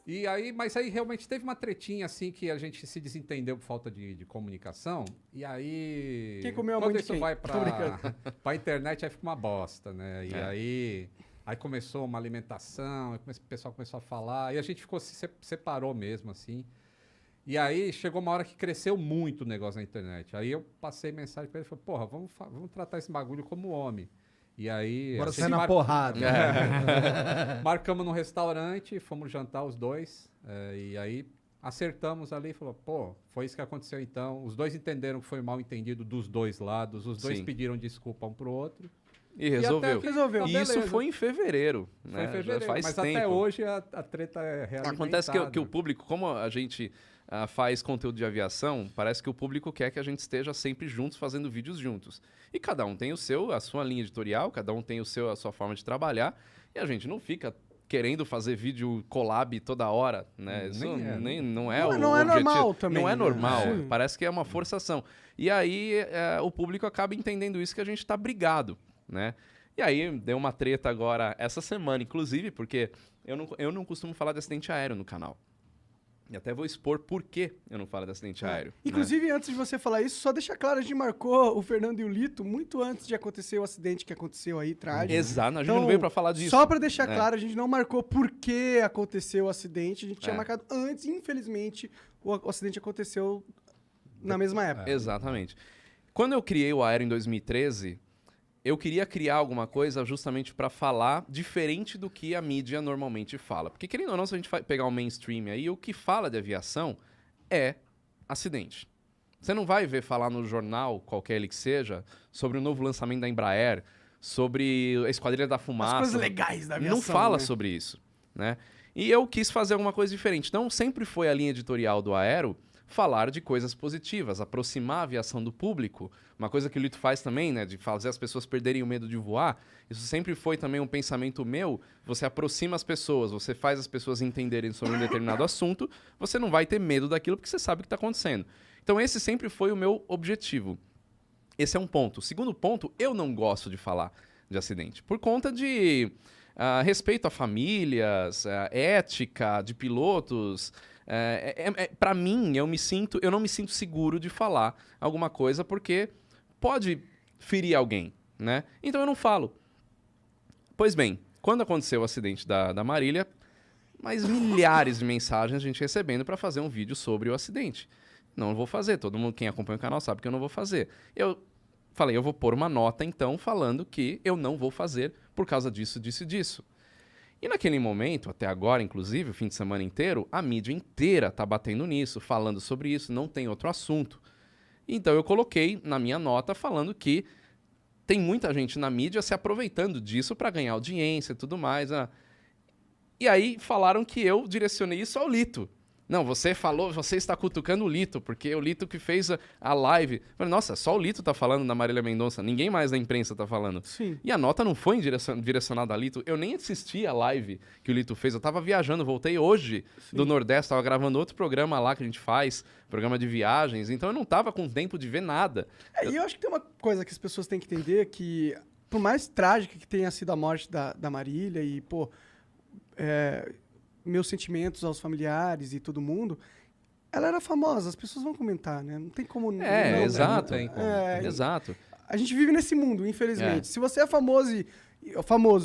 E aí, mas aí realmente teve uma tretinha assim que a gente se desentendeu por falta de comunicação. E aí. Quem comeu a quando mãe de isso quem? vai Tô brincando. pra internet, aí fica uma bosta, né? E É. aí começou uma alimentação, aí o pessoal começou a falar, e a gente ficou se separou mesmo, assim. E aí chegou uma hora que cresceu muito o negócio na internet. Aí eu passei mensagem pra ele e falei, porra, vamos tratar esse bagulho como homem. E aí. Agora a sai gente na porrada. Marcamos no restaurante, fomos jantar os dois, e aí acertamos ali e falou, pô, foi isso que aconteceu então. Os dois entenderam que foi mal entendido dos dois lados, os dois Sim. pediram desculpa um pro outro. E resolveu. até Resolveu. tá E isso beleza. foi em fevereiro, Foi né? em fevereiro, Já faz mas tempo. até hoje a treta é realimentada. Acontece que o público, como a gente faz conteúdo de aviação, parece que o público quer que a gente esteja sempre juntos, fazendo vídeos juntos. E cada um tem a sua linha editorial, cada um tem a sua forma de trabalhar, e a gente não fica querendo fazer vídeo collab toda hora, né? Isso não é o Não é objetivo. normal também, Não é né? normal, Sim. parece que é uma forçação. E aí o público acaba entendendo isso, que a gente tá brigado, né? E aí deu uma treta agora essa semana, inclusive, porque eu não costumo falar de acidente aéreo no canal. E até vou expor por que eu não falo de acidente aéreo. né? Inclusive, antes de você falar isso, só deixa claro, a gente marcou o Fernando e o Lito muito antes de acontecer o acidente que aconteceu aí, trágico. Exato, a gente não veio pra falar disso. Só pra deixar É. claro, a gente não marcou por que aconteceu o acidente, a gente tinha É. marcado antes, infelizmente, o acidente aconteceu na mesma época. Exatamente. Quando eu criei o Aero em 2013, eu queria criar alguma coisa justamente para falar diferente do que a mídia normalmente fala. Porque, querendo ou não, se a gente pegar o mainstream aí, o que fala de aviação é acidente. Você não vai ver falar no jornal, qualquer ele que seja, sobre o novo lançamento da Embraer, sobre a Esquadrilha da Fumaça. As coisas legais da aviação. Não fala né? sobre isso, né? E eu quis fazer alguma coisa diferente. Então, sempre foi a linha editorial do Aero falar de coisas positivas, aproximar a aviação do público. Uma coisa que o Lito faz também, né, de fazer as pessoas perderem o medo de voar. Isso sempre foi também um pensamento meu. Você aproxima as pessoas, você faz as pessoas entenderem sobre um determinado assunto, você não vai ter medo daquilo porque você sabe o que está acontecendo. Então, esse sempre foi o meu objetivo. Esse é um ponto. O segundo ponto, eu não gosto de falar de acidente, por conta de respeito a famílias, ética de pilotos. Para mim, eu não me sinto seguro de falar alguma coisa porque pode ferir alguém, né? Então eu não falo. Pois bem, quando aconteceu o acidente da Marília, mais milhares de mensagens a gente recebendo para fazer um vídeo sobre o acidente. Não vou fazer, todo mundo, quem acompanha o canal sabe que eu não vou fazer. Eu falei, eu vou pôr uma nota então falando que eu não vou fazer por causa disso, disso e disso. E naquele momento, até agora, inclusive, o fim de semana inteiro, a mídia inteira tá batendo nisso, falando sobre isso, não tem outro assunto. Então eu coloquei na minha nota falando que tem muita gente na mídia se aproveitando disso para ganhar audiência e tudo mais. E aí falaram que eu direcionei isso ao Lito. Não, você está cutucando o Lito, porque o Lito que fez a live. Eu falei, nossa, só o Lito tá falando da Marília Mendonça, ninguém mais da imprensa tá falando. Sim. E a nota não foi direcionada a Lito, eu nem assisti a live que o Lito fez, eu tava viajando, voltei hoje do Nordeste, tava gravando outro programa lá que a gente faz, programa de viagens, então eu não tava com tempo de ver nada. E eu acho que tem uma coisa que as pessoas têm que entender, que por mais trágica que tenha sido a morte da Marília e, pô, meus sentimentos aos familiares e todo mundo, ela era famosa, as pessoas vão comentar, né? Não tem como não... Exato. Não tem como. Exato. A gente vive nesse mundo, infelizmente. Se você é famoso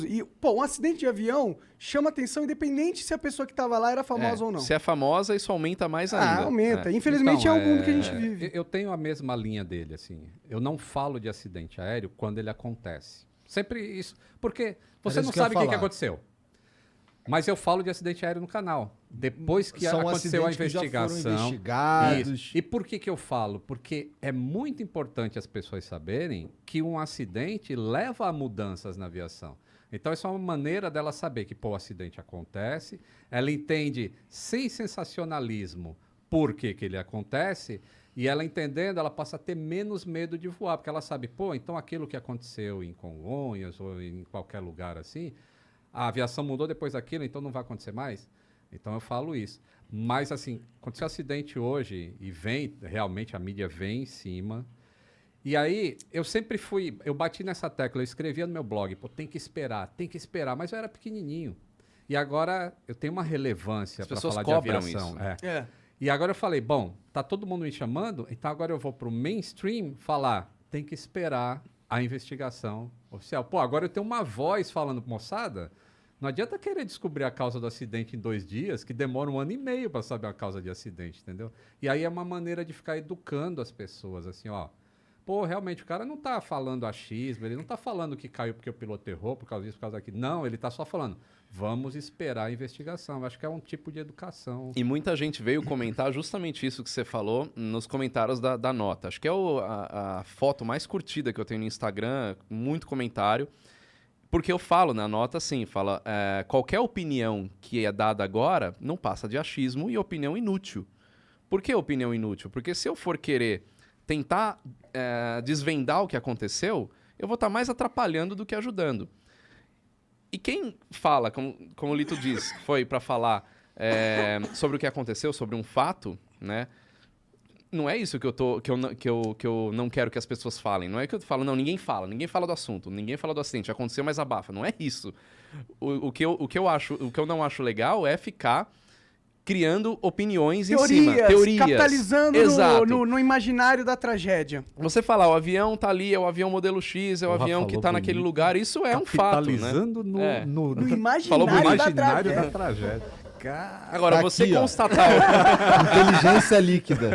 e, pô, um acidente de avião chama atenção independente se a pessoa que estava lá era famosa ou não. Se é famosa, isso aumenta mais ainda. Aumenta. Infelizmente Então, é o mundo que a gente vive. Eu tenho a mesma linha dele, assim. Eu não falo de acidente aéreo quando ele acontece. Sempre isso. Porque você Era não isso que eu ia sabe o que falar. aconteceu. Mas eu falo de acidente aéreo no canal. Depois que São aconteceu a acidentes que já foram investigação. investigados. Isso. E por que eu falo? Porque é muito importante as pessoas saberem que um acidente leva a mudanças na aviação. Então, isso é uma maneira dela saber que, pô, o acidente acontece, ela entende sem sensacionalismo por que ele acontece, e ela entendendo, ela passa a ter menos medo de voar, porque ela sabe, pô, então aquilo que aconteceu em Congonhas ou em qualquer lugar assim, a aviação mudou depois daquilo, então não vai acontecer mais? Então eu falo isso. Mas, assim, aconteceu um acidente hoje e realmente a mídia vem em cima. E aí, eu bati nessa tecla, eu escrevia no meu blog, pô, tem que esperar, mas eu era pequenininho. E agora eu tenho uma relevância para pessoas falar de cobram aviação. isso. É. E agora eu falei, bom, tá todo mundo me chamando, então agora eu vou pro mainstream falar, tem que esperar a investigação oficial. Pô, agora eu tenho uma voz falando, moçada, não adianta querer descobrir a causa do acidente em 2 dias, que demora 1 ano e meio para saber a causa de acidente, entendeu? E aí é uma maneira de ficar educando as pessoas, assim, ó. Pô, realmente, o cara não tá falando achismo, ele não tá falando que caiu porque o piloto errou, por causa disso, por causa daquilo. Não, ele tá só falando, vamos esperar a investigação. Eu acho que é um tipo de educação. E muita gente veio comentar justamente isso que você falou nos comentários da nota. Acho que é a foto mais curtida que eu tenho no Instagram, muito comentário. Porque eu falo na nota assim, fala, qualquer opinião que é dada agora não passa de achismo e opinião inútil. Por que opinião inútil? Porque se eu for querer tentar desvendar o que aconteceu, eu vou estar mais atrapalhando do que ajudando. E quem fala, como o Lito diz, foi para falar sobre o que aconteceu, sobre um fato, né? Não é isso que eu não quero que as pessoas falem. Não é que eu falo, não, ninguém fala do assunto, ninguém fala do acidente, aconteceu, mas abafa. Não é isso. O que eu não acho legal é ficar criando opiniões em cima. Teorias. Capitalizando no imaginário da tragédia. Você falar, o avião tá ali, é o avião modelo X, é o avião que tá naquele lugar, isso é um fato, né? Capitalizando No imaginário, Falou bonito. da tragédia. Agora, Tá você aqui, ó. constatar... Inteligência líquida.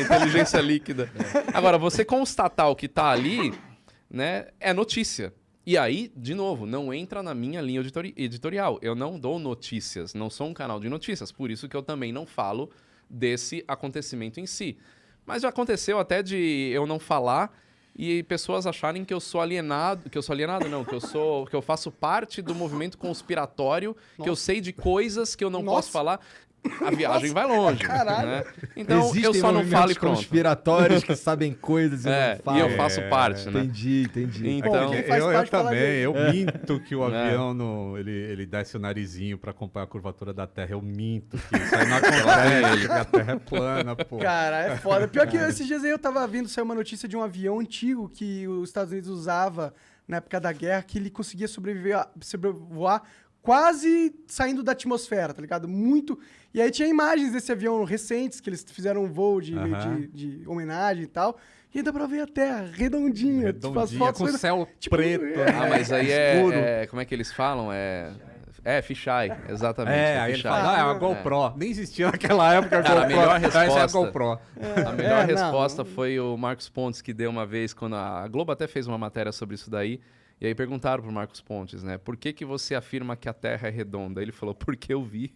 inteligência líquida. Agora, você constatar o que tá ali, né, é notícia. E aí, de novo, não entra na minha linha editorial. Eu não dou notícias, não sou um canal de notícias. Por isso que eu também não falo desse acontecimento em si. Mas já aconteceu até de eu não falar e pessoas acharem que eu sou alienado, não, que eu faço parte do movimento conspiratório, que eu sei de coisas que eu não posso falar. A viagem vai longe, né? Então, Existem eu só não falo e pronto. conspiratórios que sabem coisas e não falam. E eu faço parte, né? Entendi. Então, quem faz Eu parte fala também, dele. eu minto que o avião ele desce o narizinho para acompanhar a curvatura da Terra. Eu minto que isso aí não acontece, porque a Terra é plana, pô. Cara, é foda. Pior que esses dias aí eu tava vendo, saiu uma notícia de um avião antigo que os Estados Unidos usava na época da guerra, que ele conseguia sobrevoar quase saindo da atmosfera, tá ligado? Muito. E aí tinha imagens desse avião recentes, que eles fizeram um voo de homenagem e tal. E ainda pra ver a Terra redondinha. Tipo, as fotos com foi- céu tipo, preto. mas aí escuro. como é que eles falam? Fisheye, exatamente. Aí ele fisheye. fala, é uma GoPro. Nem existia naquela época a Cara, a GoPro. melhor Essa é a resposta- GoPro. A melhor não. resposta foi o Marcos Pontes, que deu uma vez, quando a Globo até fez uma matéria sobre isso daí, e aí perguntaram pro Marcos Pontes, né, por que você afirma que a Terra é redonda? Ele falou, porque eu vi.